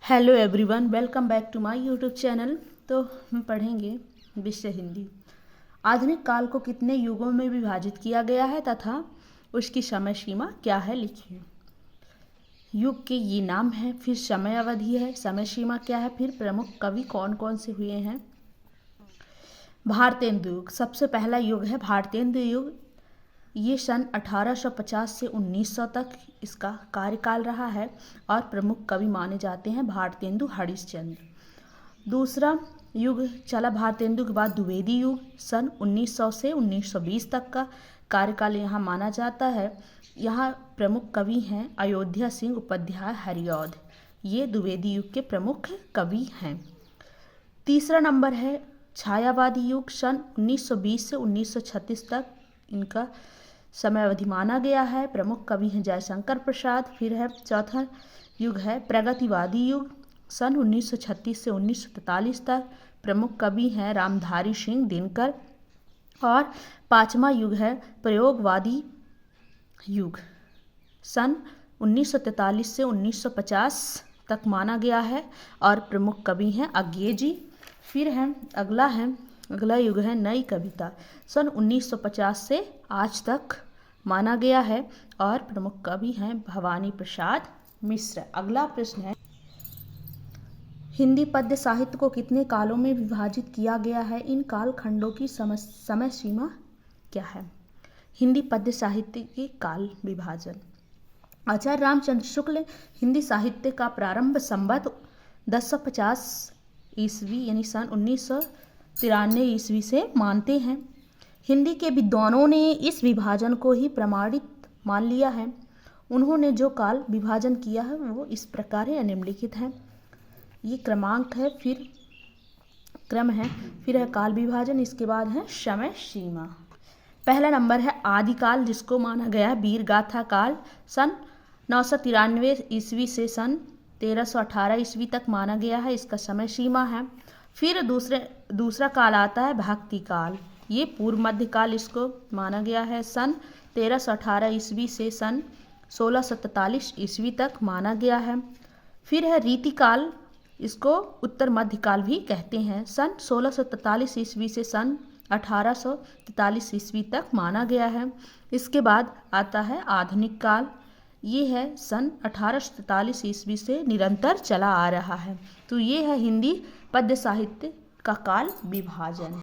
Hello everyone, welcome back to my YouTube channel. तो हम पढ़ेंगे विषय हिंदी। आधुनिक काल को कितने युगों में विभाजित किया गया है तथा उसकी समय सीमा क्या है, लिखिए। युग के ये नाम है, फिर समय अवधि है, समय सीमा क्या है, फिर प्रमुख कवि कौन कौन से हुए हैं। भारतेंदु युग सबसे पहला युग है भारतेंदु युग। ये सन 1850 से 1900 तक इसका कार्यकाल रहा है और प्रमुख कवि माने जाते हैं भारतेंदु हरिश्चंद्र। दूसरा युग चला भारतेंदु के बाद द्विवेदी युग, सन 1900 से 1920 तक का कार्यकाल यहाँ माना जाता है। यहाँ प्रमुख कवि हैं अयोध्या सिंह उपाध्याय हरिऔध। ये द्विवेदी युग के प्रमुख कवि हैं। तीसरा नंबर है छायावादी युग, सन 1920 से 1936 तक इनका समय अवधि माना गया है। प्रमुख कवि हैं जयशंकर प्रसाद। फिर है चौथा युग है प्रगतिवादी युग, सन 1936 से 1943 तक। प्रमुख कवि हैं रामधारी सिंह दिनकर। और पांचवा युग है प्रयोगवादी युग, सन 1943 से 1950 तक माना गया है और प्रमुख कवि हैं अज्ञे जी। फिर है अगला युग है नई कविता, सन 1950 से आज तक माना गया है और प्रमुख कवि हैं भवानी प्रसाद मिश्र। अगला प्रश्न है हिंदी पद्य साहित्य को कितने कालों में विभाजित किया गया है, इन काल खंडों की समय सीमा क्या है। हिंदी पद्य साहित्य के काल विभाजन। आचार्य रामचंद्र शुक्ल हिंदी साहित्य का प्रारंभ संवत 1050 ईस्वी यानी सन 1993 ईस्वी से मानते हैं। हिंदी के विद्वानों ने इस विभाजन को ही प्रमाणित मान लिया है। उन्होंने जो काल विभाजन किया है वो इस प्रकार है, निम्नलिखित है। ये क्रमांक है, फिर क्रम है, फिर है काल विभाजन, इसके बाद है समय सीमा। पहला नंबर है आदिकाल, जिसको माना गया है वीर गाथा काल, सन 993 ईस्वी से सन 1318 ईस्वी तक माना गया है, इसका समय सीमा है। फिर दूसरा काल आता है भक्ति काल, ये पूर्व मध्यकाल इसको माना गया है, सन 1318 ईस्वी से सन 1643 ईस्वी तक माना गया है। फिर है रीतिकाल, इसको उत्तर मध्यकाल भी कहते हैं, सन 1643 ईस्वी से सन 1843 ईस्वी तक माना गया है। इसके बाद आता है आधुनिक काल, ये है सन 1843 ईस्वी से निरंतर चला आ रहा है। तो ये है हिंदी पद्य साहित्य का काल विभाजन।